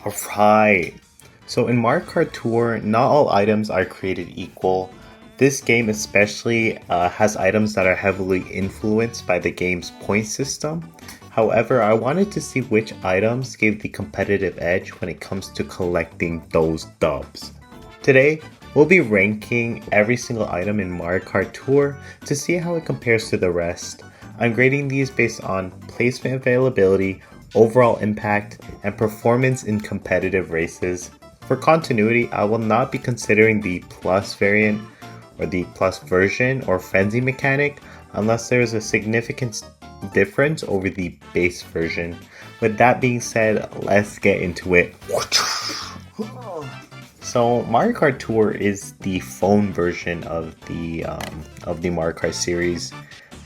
Alright, so in Mario Kart Tour, not all items are created equal. This game especially has items that are heavily influenced by the game's point system. However, I wanted to see which items gave the competitive edge when it comes to collecting those dubs. Today, we'll be ranking every single item in Mario Kart Tour to see how it compares to the rest. I'm grading these based on placement availability, overall impact, and performance in competitive races. For continuity, I will not be considering the plus variant or the plus version or frenzy mechanic unless there is a significant difference over the base version. With that being said, let's get into it. So Mario Kart Tour is the phone version of the Mario Kart series,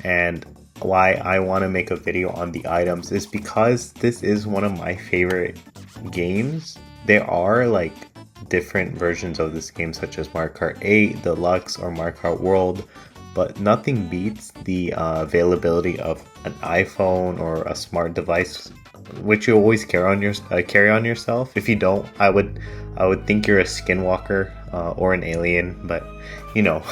and why I want to make a video on the items is because this is one of my favorite games. There are like different versions of this game such as Mario Kart 8, Deluxe, or Mario Kart World, but nothing beats the availability of an iPhone or a smart device, which you always carry on yourself. If you don't, I would think you're a skinwalker or an alien, but you know.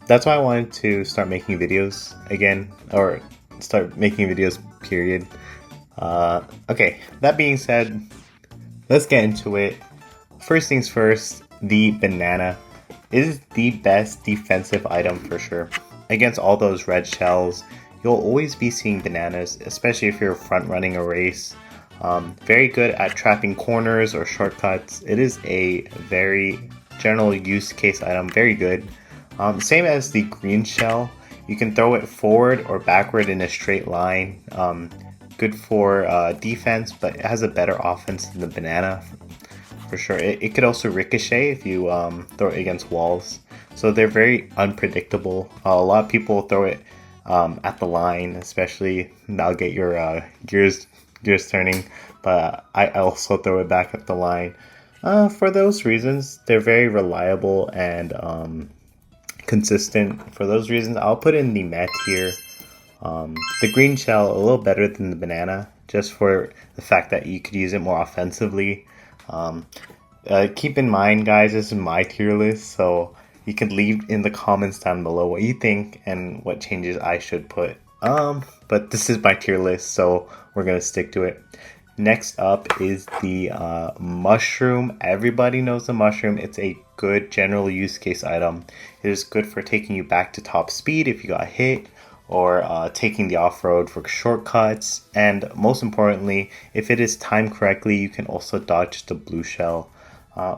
That's why I wanted to start making videos again, or start making videos, period. Okay, that being said, let's get into it. First things first, the banana is the best defensive item for sure. Against all those red shells, you'll always be seeing bananas, especially if you're front running a race. Very good at trapping corners or shortcuts. It is a very general use case item, very good. Same as the green shell, you can throw it forward or backward in a straight line. Good for defense, but it has a better offense than the banana for sure. It could also ricochet if you throw it against walls. So they're very unpredictable. A lot of people throw it at the line, especially. That'll get your gears turning. But I also throw it back at the line. For those reasons, they're very reliable and consistent. For those reasons, I'll put in the meh tier. The green shell a little better than the banana, just for the fact that you could use it more offensively. Keep in mind, guys, this is my tier list, so you can leave in the comments down below what you think and what changes I should put. But this is my tier list, so we're gonna stick to it. Next up is the mushroom. Everybody knows the mushroom. It's a good general use case item. It is good for taking you back to top speed if you got hit, or taking the off-road for shortcuts, and most importantly, if it is timed correctly, you can also dodge the blue shell.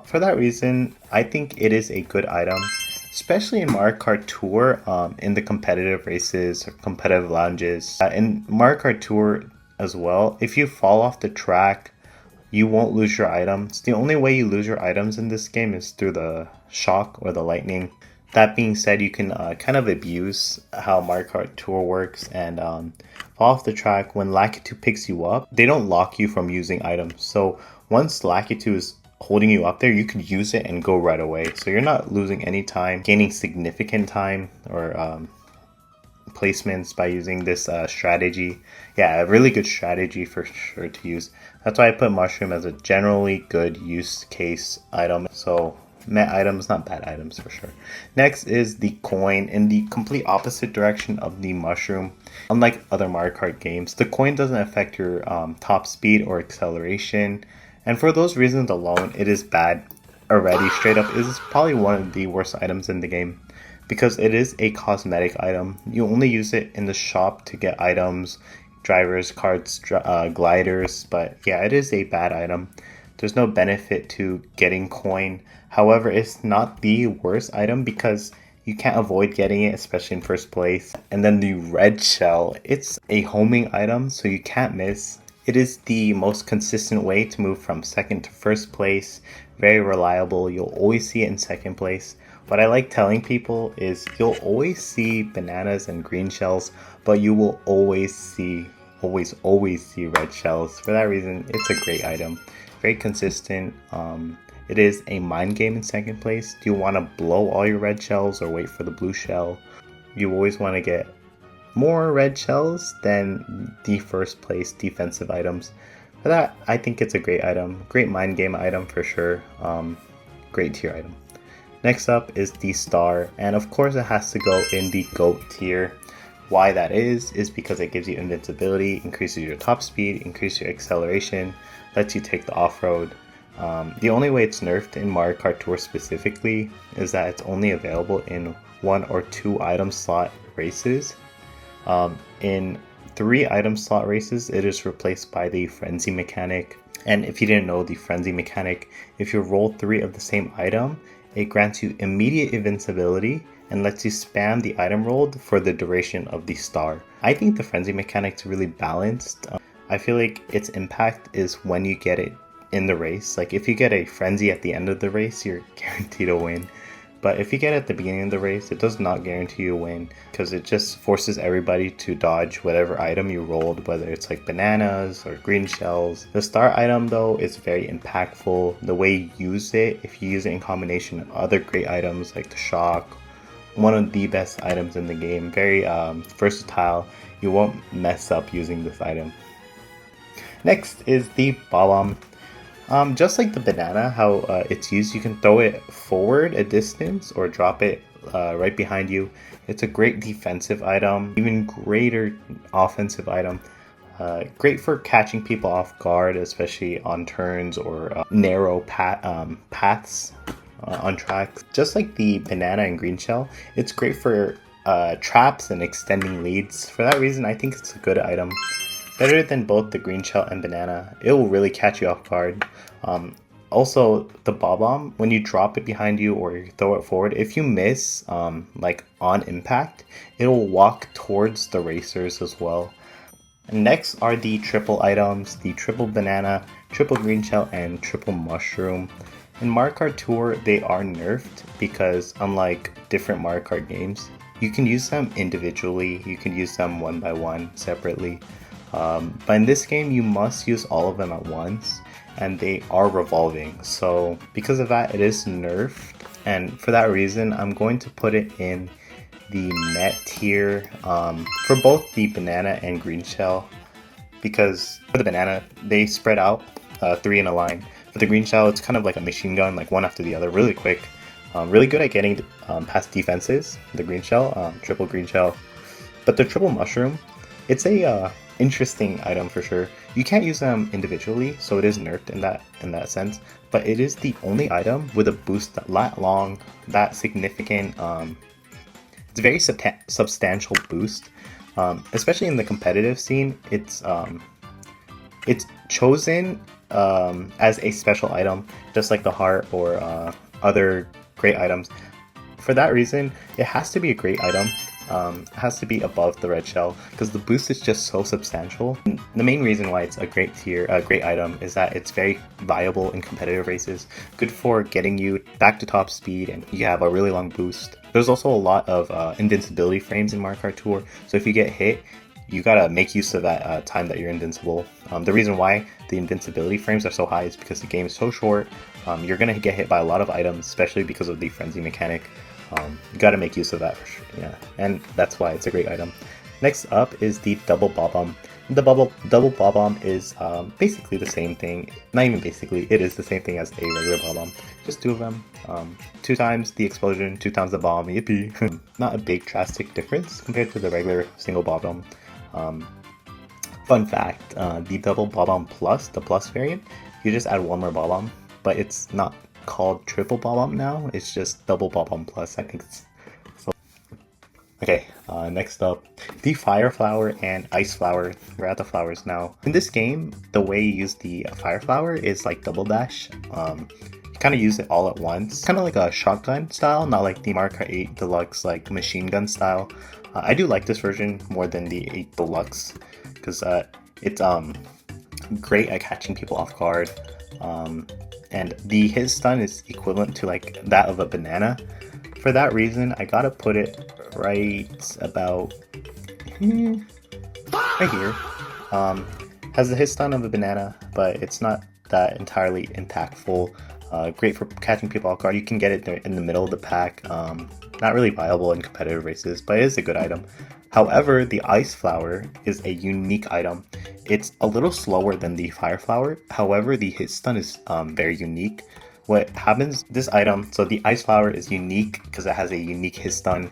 For that reason, I think it is a good item, especially in Mario Kart Tour, in the competitive races or competitive lounges. In Mario Kart Tour as well, if you fall off the track, you won't lose your items. The only way you lose your items in this game is through the shock or the lightning. That being said, you can kind of abuse how Mario Kart Tour works and fall off the track. When Lakitu picks you up, they don't lock you from using items. So once Lakitu is holding you up there, you can use it and go right away. So you're not losing any time, gaining significant time or placements by using this strategy. Yeah, a really good strategy for sure to use. That's why I put mushroom as a generally good use case item. So meh items, not bad items for sure. Next is the coin, in the complete opposite direction of the mushroom. Unlike other Mario Kart games, the coin doesn't affect your top speed or acceleration, and for those reasons alone, it is bad already. Straight up, it is probably one of the worst items in the game because it is a cosmetic item. You only use it in the shop to get items, drivers, carts, gliders, but yeah, it is a bad item. There's no benefit to getting coin. However, it's not the worst item because you can't avoid getting it, especially in first place. And then the red shell, it's a homing item, so you can't miss. It is the most consistent way to move from second to first place. Very reliable. You'll always see it in second place. What I like telling people is you'll always see bananas and green shells, but you will always see red shells. For that reason, it's a great item. Very consistent. It is a mind game in second place. Do you want to blow all your red shells or wait for the blue shell? You always want to get more red shells than the first place defensive items. For that, I think it's a great item. Great mind game item for sure. Great tier item. Next up is the star, and of course it has to go in the GOAT tier. Why that is because it gives you invincibility, increases your top speed, increases your acceleration, lets you take the off-road. The only way it's nerfed in Mario Kart Tour specifically is that it's only available in 1 or 2 item slot races. In 3 item slot races, it is replaced by the frenzy mechanic. And if you didn't know the frenzy mechanic, if you roll 3 of the same item, it grants you immediate invincibility and lets you spam the item rolled for the duration of the star. I think the frenzy mechanic's really balanced. I feel like its impact is when you get it in the race. Like if you get a frenzy at the end of the race, you're guaranteed to win. But if you get it at the beginning of the race, it does not guarantee you a win because it just forces everybody to dodge whatever item you rolled, whether it's like bananas or green shells. The star item though is very impactful. The way you use it, if you use it in combination with other great items like the shock, one of the best items in the game, very versatile. You won't mess up using this item. Next is the Bob-omb. Just like the banana, how it's used, you can throw it forward a distance or drop it right behind you. It's a great defensive item, even greater offensive item. Great for catching people off guard, especially on turns or narrow paths on tracks. Just like the banana and green shell, it's great for traps and extending leads. For that reason, I think it's a good item. Better than both the green shell and banana. It will really catch you off guard. Also, the Bob-omb, when you drop it behind you or you throw it forward, if you miss, like on impact, it will walk towards the racers as well. And next are the triple items, the triple banana, triple green shell, and triple mushroom. In Mario Kart Tour, they are nerfed because unlike different Mario Kart games, you can use them individually, you can use them one by one separately. But in this game, you must use all of them at once, and they are revolving. So because of that, it is nerfed, and for that reason, I'm going to put it in the net tier for both the banana and green shell. Because for the banana, they spread out 3 in a line. For the green shell, it's kind of like a machine gun, like one after the other, really quick. Really good at getting past defenses, the green shell, triple green shell. But the triple mushroom, it's a interesting item for sure. You can't use them individually, so it is nerfed in that sense. But it is the only item with a boost that long, that significant. It's a very substantial boost, especially in the competitive scene. It's chosen as a special item, just like the heart or other great items. For that reason, it has to be a great item. It has to be above the red shell because the boost is just so substantial. And the main reason why it's a great item is that it's very viable in competitive races, good for getting you back to top speed, and you have a really long boost. There's also a lot of invincibility frames in Mario Kart Tour, so if you get hit, you gotta make use of that time that you're invincible. The reason why the invincibility frames are so high is because the game is so short. You're gonna get hit by a lot of items, especially because of the frenzy mechanic. You gotta make use of that for sure, yeah, and that's why it's a great item. Next up is the double Bob-omb. The double Bob-omb is basically the same thing, not even basically, it is the same thing as a regular Bob-omb, just 2 of them, 2 times the explosion, 2 times the bomb, yippee. Not a big drastic difference compared to the regular single Bob-omb. Fun fact, the double Bob-omb plus, the plus variant, you just add 1 more Bob-omb, but it's not called triple Bob-omb now, it's just double Bob-omb plus. I think it's so. Okay, next up, the fire flower and ice flower. We're at the flowers now. In this game, the way you use the fire flower is like double dash. You kind of use it all at once, kind of like a shotgun style, not like the Mario Kart 8 Deluxe like machine gun style. I do like this version more than the 8 Deluxe because it's great at catching people off guard. And his stun is equivalent to like that of a banana. For that reason, I gotta put it right about right here. Has the hit stun of a banana, but it's not that entirely impactful. Great for catching people off guard. You can get it in the middle of the pack. Not really viable in competitive races, but it is a good item. However, the Ice Flower is a unique item. It's a little slower than the Fire Flower. However, the hit stun is very unique. What happens, this item, so the Ice Flower is unique because it has a unique hit stun.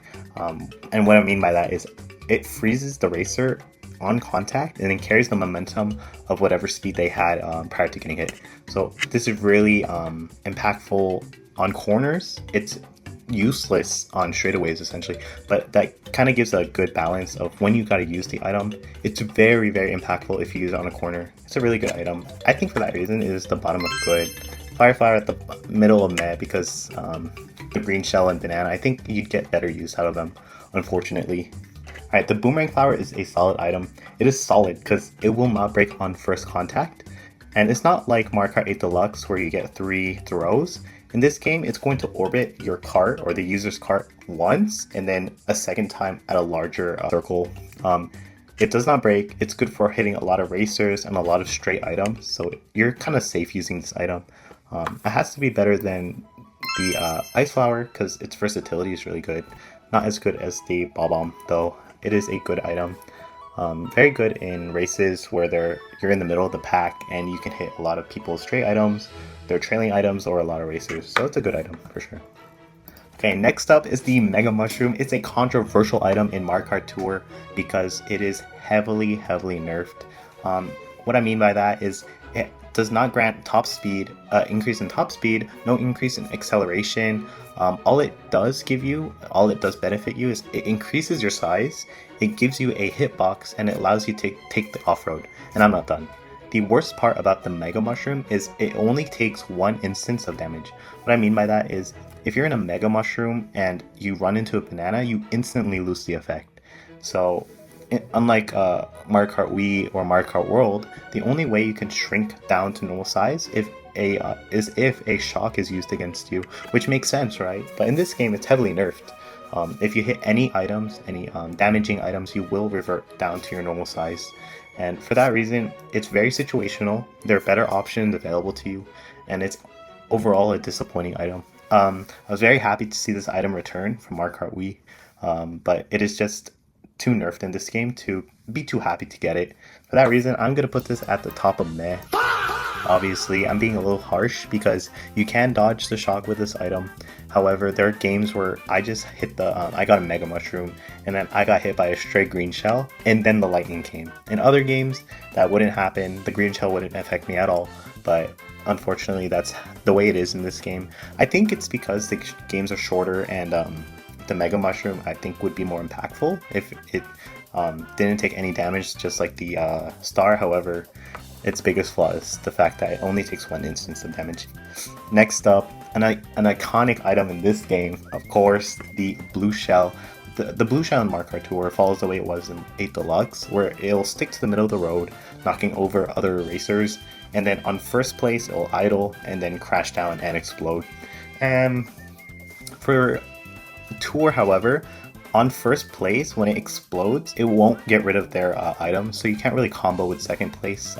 And what I mean by that is it freezes the racer on contact and then carries the momentum of whatever speed they had prior to getting hit. So this is really impactful on corners. It's useless on straightaways essentially, but that kind of gives a good balance of when you got to use the item. It's very, very impactful if you use it on a corner. It's a really good item. I think for that reason it is the bottom of good. Fire Flower at the middle of meh because the green shell and banana, I think you'd get better use out of them, unfortunately. Alright, the Boomerang Flower is a solid item. It is solid because it will not break on first contact, and it's not like Mario Kart 8 Deluxe where you get 3 throws. In this game, it's going to orbit your cart or the user's cart once and then a second time at a larger circle. It does not break. It's good for hitting a lot of racers and a lot of straight items, so you're kind of safe using this item. It has to be better than the Ice Flower because its versatility is really good. Not as good as the Bob-omb though. It is a good item. Very good in races where you're in the middle of the pack and you can hit a lot of people's straight items, their trailing items, or a lot of racers. So it's a good item for sure. Okay, next up is the Mega Mushroom. It's a controversial item in Mario Kart Tour because it is heavily nerfed. What I mean by that is it does not grant top speed, increase in top speed, no increase in acceleration. All it does benefit you is it increases your size, it gives you a hitbox, and it allows you to take the off-road. And I'm not done. The worst part about the Mega Mushroom is it only takes 1 instance of damage. What I mean by that is if you're in a Mega Mushroom and you run into a banana, you instantly lose the effect. So unlike Mario Kart Wii or Mario Kart World, the only way you can shrink down to normal size is if a shock is used against you, which makes sense, right? But in this game, it's heavily nerfed. If you hit any items, any damaging items, you will revert down to your normal size. And for that reason, it's very situational. There are better options available to you, and it's overall a disappointing item. I was very happy to see this item return from Mario Kart Wii, but it is just too nerfed in this game to be too happy to get it. For that reason, I'm going to put this at the top of meh. Obviously, I'm being a little harsh because you can dodge the shock with this item. However, there are games where I just hit I got a Mega Mushroom and then I got hit by a stray green shell and then the lightning came. In other games, that wouldn't happen. The green shell wouldn't affect me at all, but unfortunately, that's the way it is in this game. I think it's because the games are shorter and the Mega Mushroom, I think, would be more impactful if it didn't take any damage, just like the Star. However, its biggest flaw is the fact that it only takes 1 instance of damage. Next up, an iconic item in this game, of course, the blue shell. The blue shell in Mario Kart Tour follows the way it was in 8 Deluxe, where it'll stick to the middle of the road, knocking over other racers, and then on first place it'll idle and then crash down and explode. And for Tour, however, on first place, when it explodes, it won't get rid of their items, so you can't really combo with second place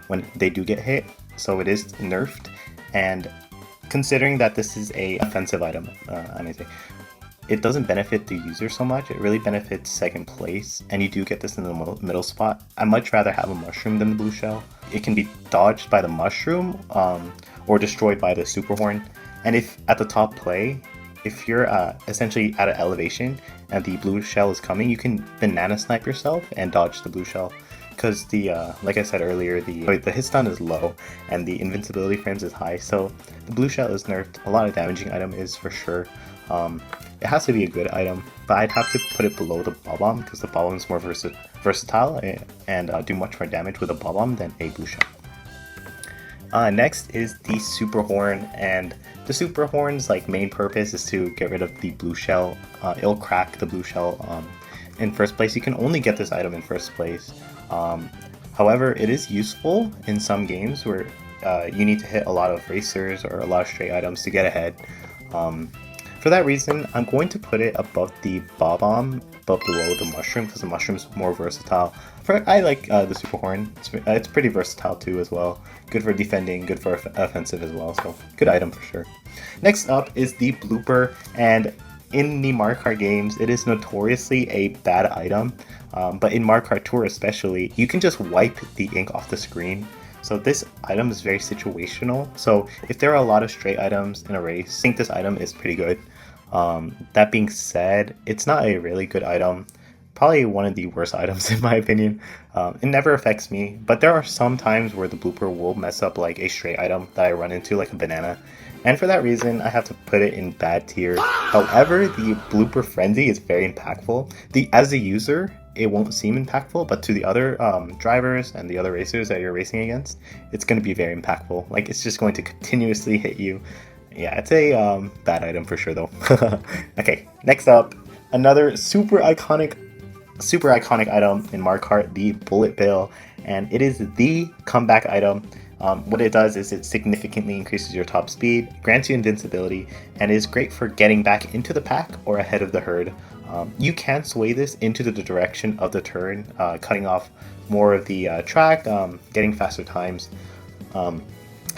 when they do get hit, so it is nerfed. And considering that this is a offensive item, I may say, it doesn't benefit the user so much. It really benefits second place, and you do get this in the middle spot. I'd much rather have a mushroom than the blue shell. It can be dodged by the mushroom or destroyed by the super horn. And if at the top play, if you're essentially at an elevation and the blue shell is coming, you can banana snipe yourself and dodge the blue shell. Because like I said earlier, the hit stun is low and the invincibility frames is high, so the blue shell is nerfed. A lot of damaging item is for sure. It has to be a good item, but I'd have to put it below the Bob-omb because the Bob-omb is more versatile and do much more damage with a Bob-omb than a blue shell. Next is the Super Horn, and the Super Horn's main purpose is to get rid of the blue shell. It'll crack the blue shell in first place. You can only get this item in first place. However, it is useful in some games where you need to hit a lot of racers or a lot of straight items to get ahead. For that reason, I'm going to put it above the Bob-omb but below the mushroom because the mushroom's more versatile. I like the Super Horn. It's pretty versatile too as well. Good for defending, good for offensive as well, so good item for sure. Next up is the Blooper, and in the Mario Kart games, it is notoriously a bad item, but in Mario Kart Tour especially, you can just wipe the ink off the screen. So this item is very situational, so if there are a lot of straight items in a race, I think this item is pretty good. That being said, it's not a really good item. Probably one of the worst items in my opinion. It never affects me, but there are some times where the Blooper will mess up like a straight item that I run into, like a banana. And for that reason, I have to put it in bad tier. However, the Blooper Frenzy is very impactful. As a user, it won't seem impactful, but to the other drivers and the other racers that you're racing against, it's going to be very impactful. Like, it's just going to continuously hit you. Yeah, it's a bad item for sure though. Okay, next up, another super iconic item in Mario Kart, the Bullet Bill, and it is the comeback item. What it does is it significantly increases your top speed, grants you invincibility, and is great for getting back into the pack or ahead of the herd. You can sway this into the direction of the turn, cutting off more of the track, getting faster times.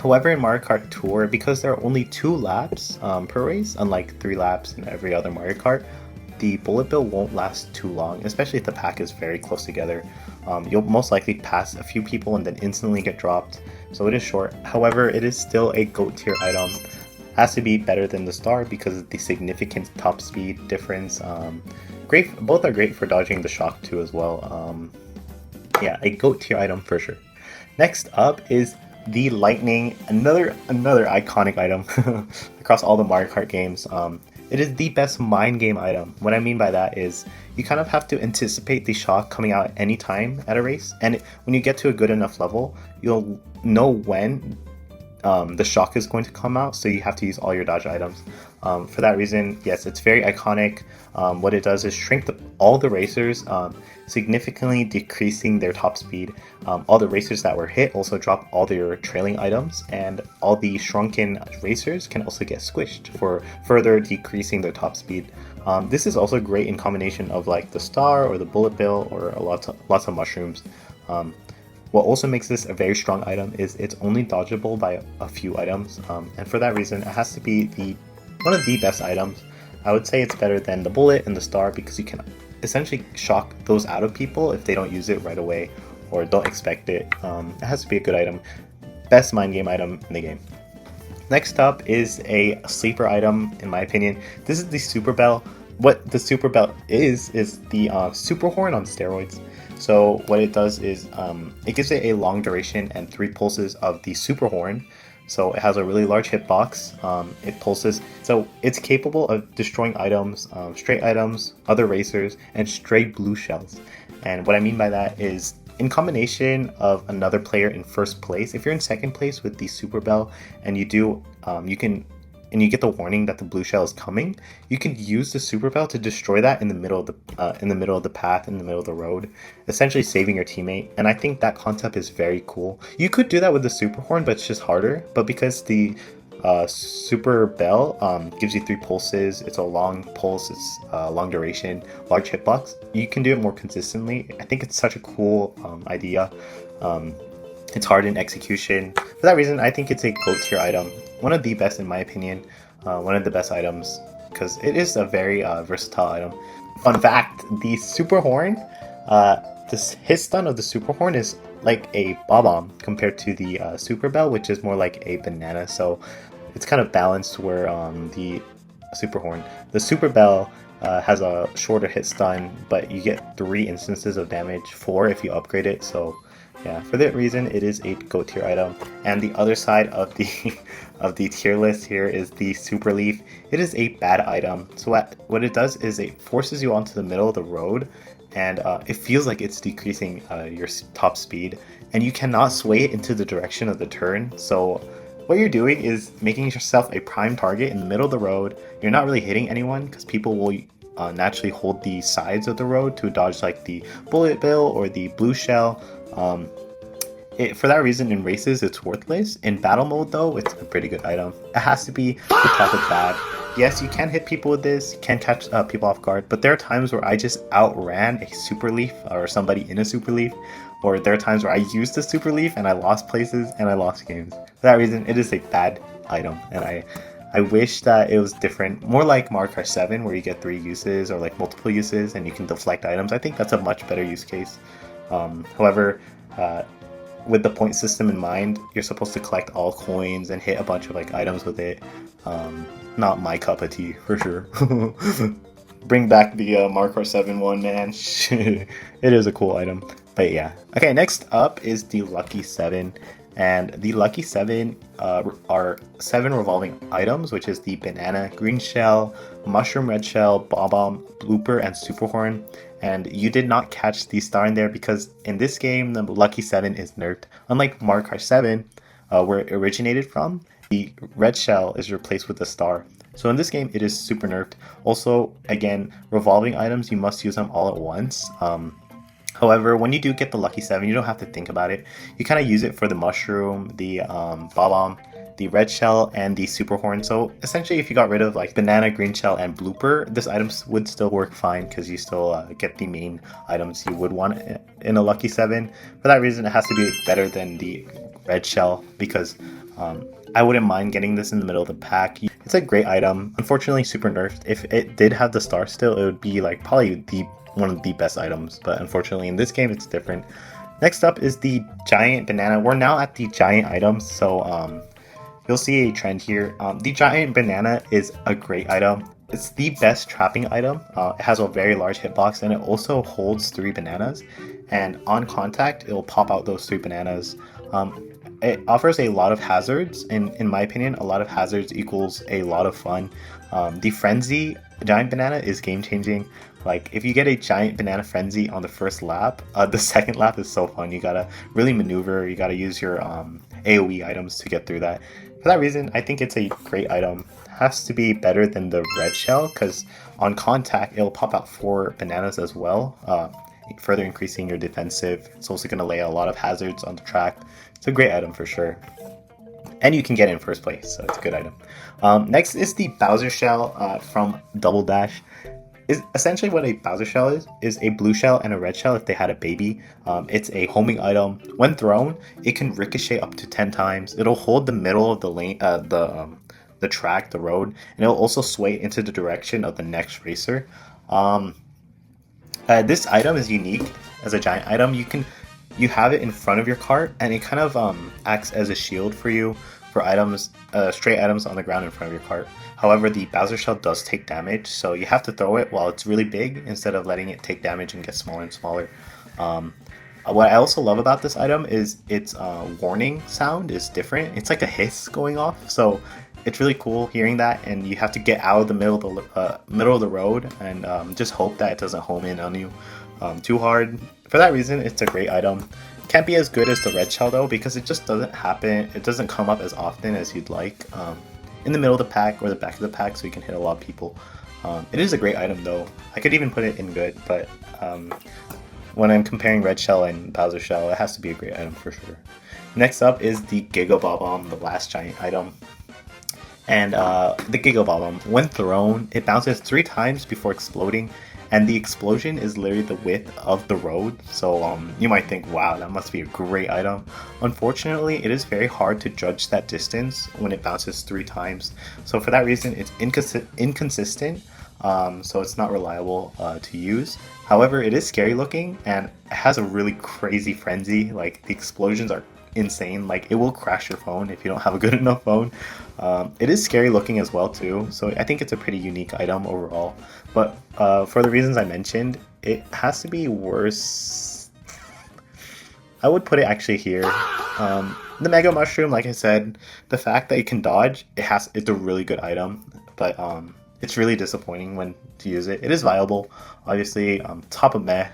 However, in Mario Kart Tour, because there are only 2 laps per race, unlike 3 laps in every other Mario Kart, the Bullet Bill won't last too long, especially if the pack is very close together. You'll most likely pass a few people and then instantly get dropped, so it is short. However, it is still a GOAT tier item. Has to be better than the Star because of the significant top speed difference. Both are great for dodging the shock too as well. Yeah, a GOAT tier item for sure. Next up is the Lightning, another iconic item across all the Mario Kart games. It is the best mind game item. What I mean by that is you kind of have to anticipate the shock coming out at any time at a race, and when you get to a good enough level, you'll know when the shock is going to come out, so you have to use all your dodge items. For that reason, yes, it's very iconic. What it does is shrink all the racers, significantly decreasing their top speed. All the racers that were hit also drop all their trailing items, and all the shrunken racers can also get squished for further decreasing their top speed. This is also great in combination of like the Star or the Bullet Bill or lots of mushrooms. What also makes this a very strong item is it's only dodgeable by a few items, and for that reason it has to be one of the best items. I would say it's better than the Bullet and the Star because you can essentially shock those out of people if they don't use it right away or don't expect it. It has to be a good item. Best mind game item in the game. Next up is a sleeper item in my opinion. This is the Super Bell. What the Super Bell is the Super Horn on steroids. So what it does is it gives it a long duration and 3 pulses of the Super Horn. So it has a really large hitbox. It pulses, so it's capable of destroying items, straight items, other racers, and stray blue shells. And what I mean by that is, in combination of another player in first place, if you're in second place with the Super Bell and you get the warning that the blue shell is coming, you can use the Super Bell to destroy that in the middle of the path, in the middle of the road, essentially saving your teammate. And I think that concept is very cool. You could do that with the Super Horn, but it's just harder. But because the Super Bell gives you 3 pulses, it's a long pulse, it's long duration, large hitbox, you can do it more consistently. I think it's such a cool idea. It's hard in execution. For that reason, I think it's a GOAT tier item. One of the best in my opinion. One of the best items because it is a very versatile item. Fun fact, the Super Horn, this hit stun of the Super Horn is like a Bob-omb compared to the Super Bell, which is more like a banana. So it's kind of balanced where the Super Bell has a shorter hit stun, but you get 3 instances of damage, 4 if you upgrade it. So yeah, for that reason, it is a GOAT tier item. And the other side of the tier list here is the Super Leaf. It is a bad item. So what it does is it forces you onto the middle of the road, and it feels like it's decreasing your top speed, and you cannot sway it into the direction of the turn. So what you're doing is making yourself a prime target in the middle of the road. You're not really hitting anyone because people will naturally hold the sides of the road to dodge like the Bullet Bill or the blue shell. For that reason, in races, it's worthless. In battle mode, though, it's a pretty good item. It has to be the top of bad. Yes, you can hit people with this, you can catch people off guard, but there are times where I just outran a super leaf or somebody in a super leaf, or there are times where I used a super leaf and I lost places and I lost games. For that reason, it is a bad item, and I wish that it was different, more like Mario Kart 7, where you get 3 uses or like multiple uses and you can deflect items. I think that's a much better use case. However, with the point system in mind, you're supposed to collect all coins and hit a bunch of like items with it. Not my cup of tea for sure. Bring back the Mario Kart 7 one, man. It is a cool item. But yeah. Okay, next up is the Lucky 7. And the Lucky 7 are 7 revolving items, which is the Banana Green Shell, Mushroom Red Shell, Bob-omb, Blooper, and Superhorn. And you did not catch the star in there because in this game, the Lucky 7 is nerfed. Unlike Mario Kart 7, where it originated from, the red shell is replaced with the star. So in this game, it is super nerfed. Also, again, revolving items, you must use them all at once. However, when you do get the Lucky 7, you don't have to think about it. You kind of use it for the mushroom, the Bob-omb, the red shell, and the super horn. So essentially, if you got rid of like banana, green shell, and blooper, this item would still work fine because you still get the main items you would want in a Lucky 7. For that reason, it has to be better than the red shell because I wouldn't mind getting this in the middle of the pack. It's a great item. Unfortunately, super nerfed. If it did have the star still, it would be like probably one of the best items, but unfortunately in this game it's different. Next up is the giant banana. We're now at the giant items, so you'll see a trend here. The giant banana is a great item. It's the best trapping item. It has a very large hitbox and it also holds 3 bananas, and on contact it will pop out those 3 bananas. It offers a lot of hazards, and in my opinion a lot of hazards equals a lot of fun. The frenzy giant banana is game changing. Like if you get a giant banana frenzy on the first lap, the second lap is so fun. You gotta really maneuver, you gotta use your AoE items to get through that. For that reason, I think it's a great item. Has to be better than the red shell because on contact it'll pop out 4 bananas as well, further increasing your defensive. It's also going to lay a lot of hazards on the track. It's a great item for sure. And you can get it in first place, so it's a good item. Next is the Bowser Shell from Double Dash. Essentially what a Bowser Shell is a blue shell and a red shell if they had a baby. It's a homing item. When thrown, it can ricochet up to 10 times. It'll hold the middle of the lane, the track, the road, and it'll also sway into the direction of the next racer. This item is unique as a giant item. You have it in front of your cart, and it kind of acts as a shield for you for items, stray items on the ground in front of your cart. However, the Bowser Shell does take damage, so you have to throw it while it's really big instead of letting it take damage and get smaller and smaller. What I also love about this item is its warning sound is different. It's like a hiss going off, so it's really cool hearing that, and you have to get out of the middle of the road and just hope that it doesn't home in on you too hard. For that reason, it's a great item. Can't be as good as the red shell though because it just doesn't happen. It doesn't come up as often as you'd like in the middle of the pack or the back of the pack, so you can hit a lot of people. It is a great item though. I could even put it in good, but when I'm comparing red shell and Bowser Shell, it has to be a great item for sure. Next up is the Giga Bob-omb, the last giant item. And the Giga Bob-omb, when thrown, it bounces 3 times before exploding, and the explosion is literally the width of the road. So you might think, wow, that must be a great item. Unfortunately, it is very hard to judge that distance when it bounces 3 times. So for that reason, it's inconsistent, so it's not reliable to use. However, it is scary looking, and it has a really crazy frenzy. Like, the explosions are insane. Like, it will crash your phone if you don't have a good enough phone. It is scary looking as well too, so I think it's a pretty unique item overall. But for the reasons I mentioned, it has to be worse. I would put it actually here. The Mega Mushroom, like I said, the fact that it can dodge, it's a really good item, but it's really disappointing when to use it. It is viable, obviously, top of meh,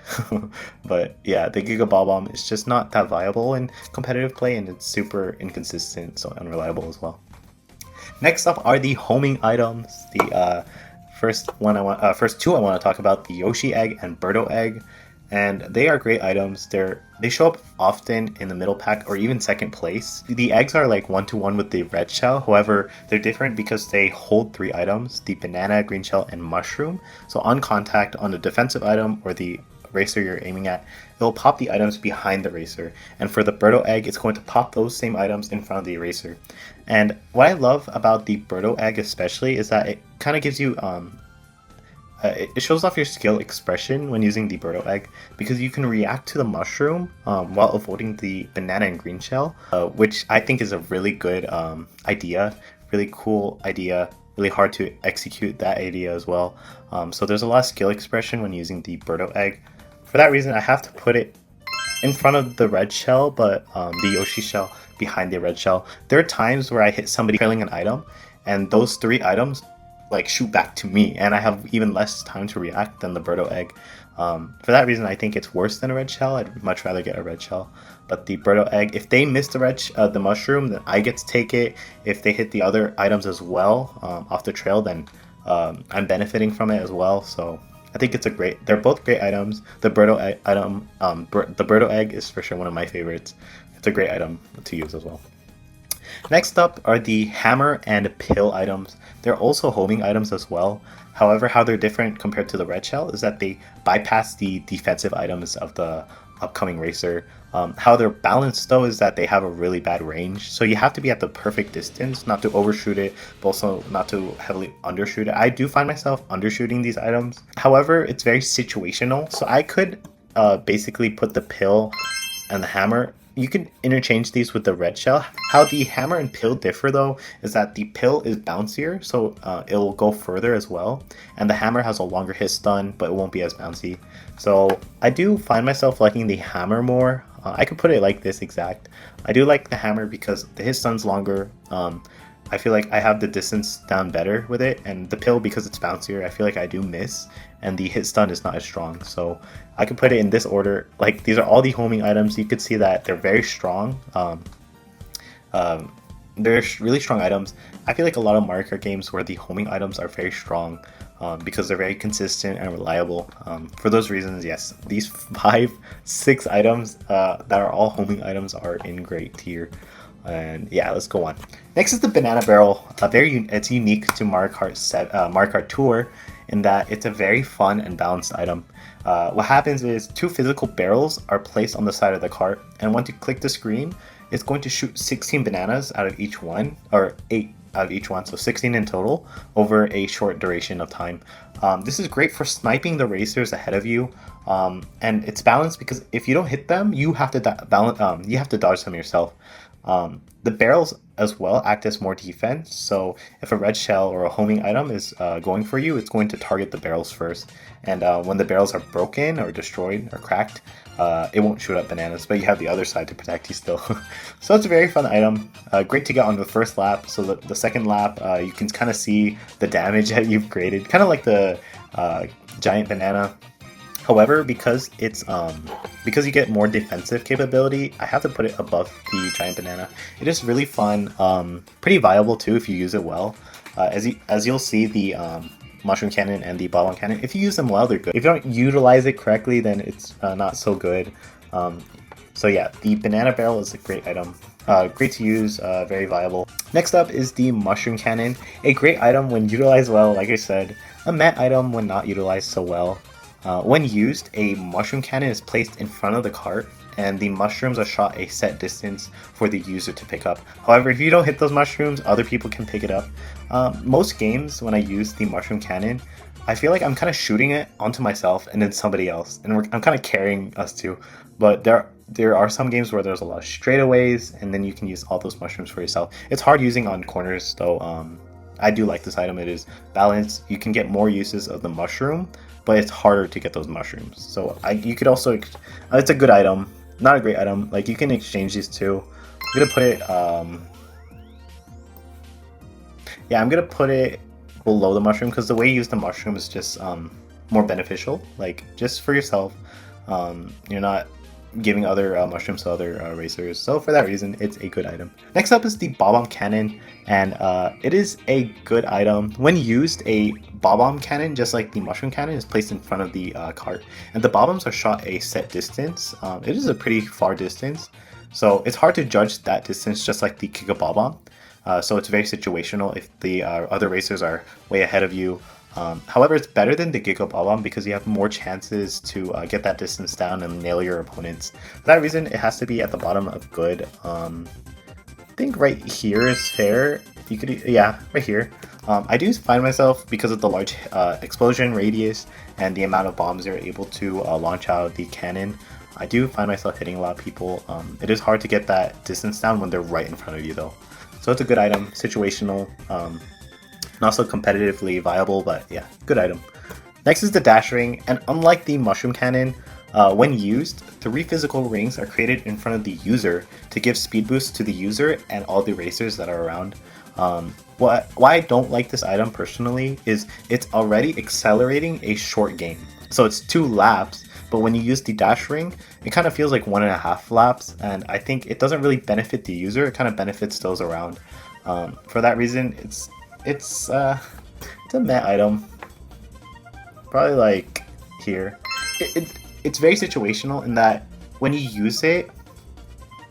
but yeah, the Giga Bob-omb is just not that viable in competitive play, and it's super inconsistent, so unreliable as well. Next up are the homing items. The first two I want to talk about, the Yoshi Egg and Birdo Egg. and they are great items. They show up often in the middle pack or even second place. The eggs are like 1-to-1 with the red shell, however they're different because they hold 3 items: the banana, green shell, and mushroom. So on contact on the defensive item or the racer you're aiming at, it will pop the items behind the racer, and for the Birdo Egg it's going to pop those same items in front of the eraser. And what I love about the Birdo Egg especially is that it kind of gives you it shows off your skill expression when using the Birdo Egg, because you can react to the mushroom while avoiding the banana and green shell, which I think is a really good idea, really cool idea, really hard to execute that idea as well. So there's a lot of skill expression when using the Birdo Egg. For that reason, I have to put it in front of the red shell, but the Yoshi shell behind the red shell. There are times where I hit somebody trailing an item, and those 3 items like shoot back to me, and I have even less time to react than the Birdo Egg. For that reason, I think it's worse than a red shell. I'd much rather get a red shell. But the Birdo Egg, if they miss the mushroom, then I get to take it. If they hit the other items as well off the trail, then I'm benefiting from it as well. So I think they're both great items. The Birdo Egg the Birdo Egg is for sure one of my favorites. It's a great item to use as well. Next up are the hammer and pill items. They're also homing items as well. However, how they're different compared to the red shell is that they bypass the defensive items of the upcoming racer. How they're balanced though is that they have a really bad range, so you have to be at the perfect distance not to overshoot it, but also not to heavily undershoot it. I do find myself undershooting these items. However, it's very situational, so I could basically put the pill and the hammer. You can interchange these with the red shell. How the hammer and pill differ though is that the pill is bouncier, so it'll go further as well, and the hammer has a longer hit stun, but it won't be as bouncy. So I do find myself liking the hammer more. I could put it like this exact. I do like the hammer because the hit stun's longer. I feel like I have the distance down better with it, and the pill, because it's bouncier, I feel like I do miss, and the hit stun is not as strong. So I could put it in this order. Like, these are all the homing items. You could see that they're very strong. They're really strong items. I feel like a lot of Mario Kart games where the homing items are very strong because they're very consistent and reliable. For those reasons, yes, these 5-6 items that are all homing items are in great tier. And yeah, let's go on. Next is the banana barrel. It's unique to Mario Kart Tour in that it's a very fun and balanced item. What happens is 2 physical barrels are placed on the side of the cart, and once you click the screen, it's going to shoot 16 bananas out of each one, or 8 out of each one, so 16 in total over a short duration of time. This is great for sniping the racers ahead of you, and it's balanced because if you don't hit them, you have to dodge them yourself. The barrels as well act as more defense, so if a red shell or a homing item is going for you, it's going to target the barrels first, and when the barrels are broken or destroyed or cracked, it won't shoot up bananas, but you have the other side to protect you still. So it's a very fun item, great to get on the first lap. So the second lap, you can kind of see the damage that you've created, kind of like the giant banana. However, because you get more defensive capability, I have to put it above the giant banana. It is really fun, pretty viable too if you use it well. As you'll see, the Mushroom Cannon and the Bob-omb Cannon, if you use them well, they're good. If you don't utilize it correctly, then it's not so good. So yeah, the banana barrel is a great item. Great to use, very viable. Next up is the Mushroom Cannon, a great item when utilized well, like I said, a meh item when not utilized so well. When used, a mushroom cannon is placed in front of the cart, and the mushrooms are shot a set distance for the user to pick up. However, if you don't hit those mushrooms, other people can pick it up. Most games, when I use the mushroom cannon, I feel like I'm kind of shooting it onto myself and then somebody else, and I'm kind of carrying us too. But there are some games where there's a lot of straightaways, and then you can use all those mushrooms for yourself. It's hard using on corners, though. I do like this item. It is balanced. You can get more uses of the mushroom, but it's harder to get those mushrooms. So you could also, it's a good item, not a great item. Like, you can exchange these two. I'm gonna put it, yeah, I'm gonna put it below the mushroom because the way you use the mushroom is just more beneficial. Like, just for yourself, you're not giving other mushrooms to other racers. So for that reason, it's a good item. Next up is the Bob-omb Cannon, and it is a good item. When used, a Bob-omb Cannon, just like the Mushroom Cannon, is placed in front of the cart, and the Bob-ombs are shot a set distance. It is a pretty far distance, so it's hard to judge that distance, just like the Giga Bob-omb. So it's very situational if the other racers are way ahead of you. However, it's better than the Giga Bob-omb because you have more chances to get that distance down and nail your opponents. For that reason, it has to be at the bottom of good. I think right here is fair. You could, yeah, right here. I do find myself, because of the large explosion radius and the amount of bombs you're able to launch out of the cannon, I do find myself hitting a lot of people. It is hard to get that distance down when they're right in front of you though. So it's a good item, situational, not so competitively viable, but yeah, good item. Next is the Dash Ring, and unlike the Mushroom Cannon, when used, 3 physical rings are created in front of the user to give speed boost to the user and all the racers that are around. Why I don't like this item personally is it's already accelerating a short game. So it's 2 laps, but when you use the Dash Ring, it kind of feels like 1.5 laps, and I think it doesn't really benefit the user, it kind of benefits those around. For that reason, it's a meh item. Probably like here. It's very situational in that when you use it,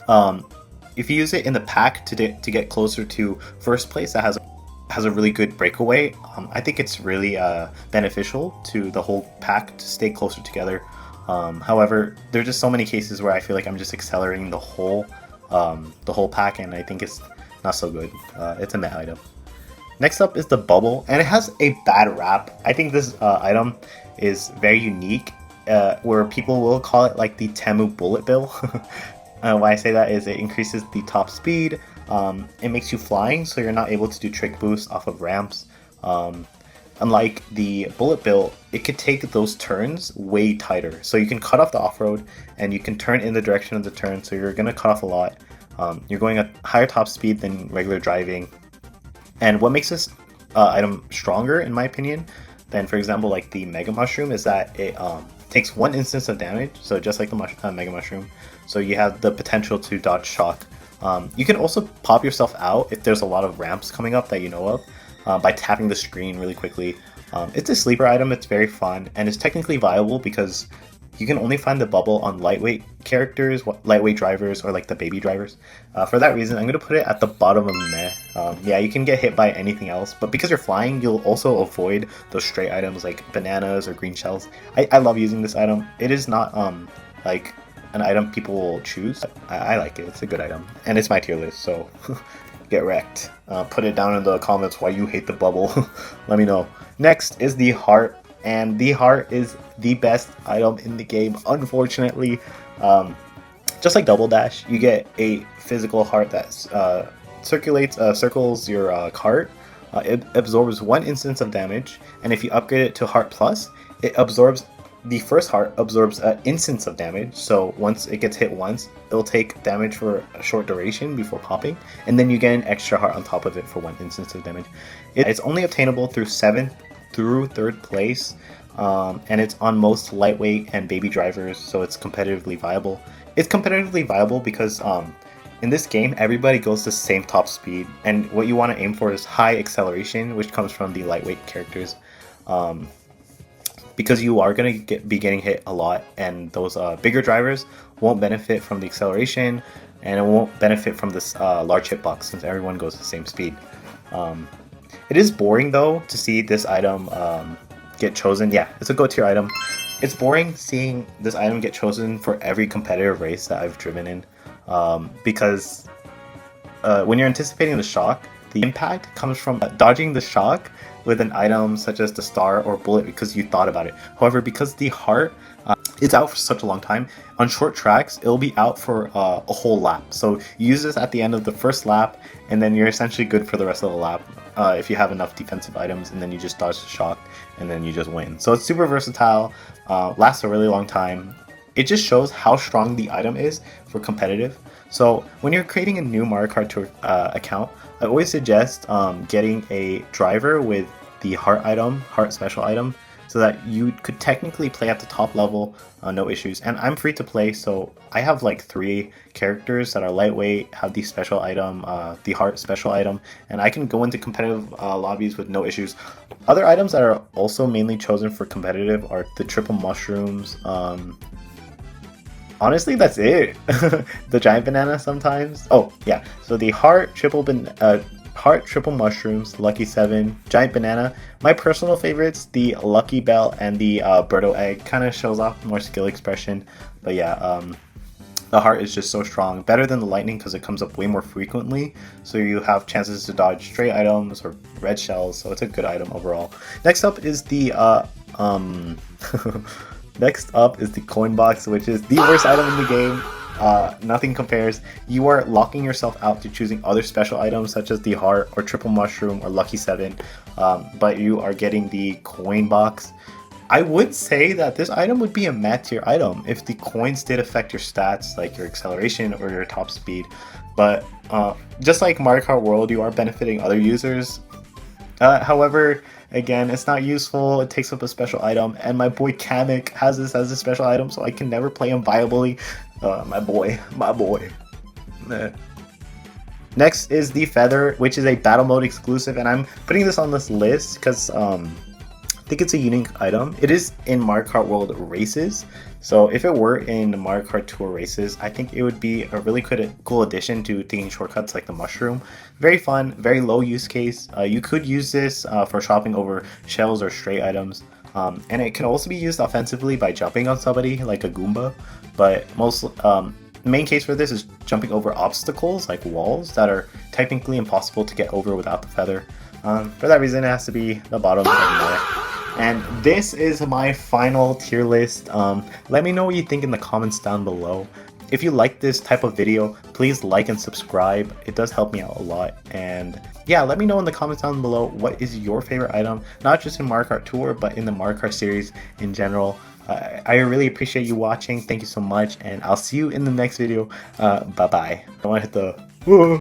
if you use it in the pack to get closer to first place that has a really good breakaway, I think it's really beneficial to the whole pack to stay closer together. However, there's just so many cases where I feel like I'm just accelerating the whole pack, and I think it's not so good. It's a meh item. Next up is the bubble, and it has a bad rap. I think this item is very unique, where people will call it like the Temu Bullet Bill. Why I say that is it increases the top speed, it makes you flying, so you're not able to do trick boosts off of ramps. Unlike the Bullet Bill, it could take those turns way tighter. So you can cut off the off-road, and you can turn in the direction of the turn, so you're going to cut off a lot. You're going at higher top speed than regular driving. And what makes this item stronger, in my opinion, than, for example, like the Mega Mushroom, is that it takes 1 instance of damage, so just like the Mega Mushroom. So you have the potential to dodge shock. You can also pop yourself out if there's a lot of ramps coming up that you know of, by tapping the screen really quickly. It's a sleeper item, it's very fun, and it's technically viable because you can only find the bubble on lightweight characters, lightweight drivers, or like the baby drivers. For that reason, I'm going to put it at the bottom of meh. Yeah, you can get hit by anything else, but because you're flying, you'll also avoid those stray items like bananas or green shells. I love using this item. It is not like an item people will choose. I like it, it's a good item, and it's my tier list, so get wrecked. Put it down in the comments why you hate the bubble. Let me know. Next is the heart, and the heart is the best item in the game, unfortunately. Just like Double Dash, you get a physical heart that circles your cart. It absorbs 1 instance of damage, and if you upgrade it to Heart Plus, the first heart absorbs an instance of damage. So once it gets hit once, it'll take damage for a short duration before popping, and then you get an extra heart on top of it for 1 instance of damage. It's only obtainable through 7th through 3rd place, and it's on most lightweight and baby drivers, so it's competitively viable. It's competitively viable because in this game, everybody goes the same top speed, and what you want to aim for is high acceleration, which comes from the lightweight characters. Because you are going to be getting hit a lot, and those bigger drivers won't benefit from the acceleration, and it won't benefit from this large hitbox since everyone goes the same speed. It is boring though to see this item get chosen. Yeah, it's a go tier item. It's boring seeing this item get chosen for every competitive race that I've driven in, because when you're anticipating the shock, the impact comes from dodging the shock with an item such as the star or bullet because you thought about it. However, because the heart it's out for such a long time, on short tracks it'll be out for a whole lap. So you use this at the end of the first lap, and then you're essentially good for the rest of the lap if you have enough defensive items, and then you just dodge the shock and then you just win. So it's super versatile, lasts a really long time. It just shows how strong the item is for competitive. So when you're creating a new Mario Kart Tour account, I always suggest getting a driver with the heart special item, so that you could technically play at the top level, no issues. And I'm free to play, so I have like 3 characters that are lightweight, have the special item, the heart special item, and I can go into competitive lobbies with no issues. Other items that are also mainly chosen for competitive are the triple mushrooms. Honestly, that's it. The giant banana sometimes. Oh yeah, so the heart triple mushrooms, lucky 7, giant banana. My personal favorites, the lucky bell and the Birdo Egg, kind of shows off more skill expression. But yeah, the heart is just so strong, better than the lightning because it comes up way more frequently, so you have chances to dodge stray items or red shells, so it's a good item overall. Next up is the next up is the coin box, which is the worst item in the game. Nothing compares. You are locking yourself out to choosing other special items such as the heart or triple mushroom or lucky 7, but you are getting the coin box. I would say that this item would be a mad tier item if the coins did affect your stats, like your acceleration or your top speed. But just like Mario Kart World, you are benefiting other users. However, again, it's not useful, it takes up a special item, and my boy Kamek has this as a special item, so I can never play him viably. My boy. Next is the feather, which is a battle mode exclusive, and I'm putting this on this list because I think it's a unique item. It is in Mario Kart World races, so if it were in Mario Kart Tour races, I think it would be a really cool addition to taking shortcuts like the mushroom. Very fun, very low use case. You could use this for shopping over shells or stray items, and it can also be used offensively by jumping on somebody like a Goomba, but most main case for this is jumping over obstacles like walls that are technically impossible to get over without the feather. For that reason, it has to be the bottom anyway. And this is my final tier list. Let me know what you think in the comments down below. If you like this type of video, please like and subscribe. It does help me out a lot. And yeah, let me know in the comments down below what is your favorite item, not just in Mario Kart Tour, but in the Mario Kart series in general. I really appreciate you watching. Thank you so much, and I'll see you in the next video. Bye bye. I want to hit the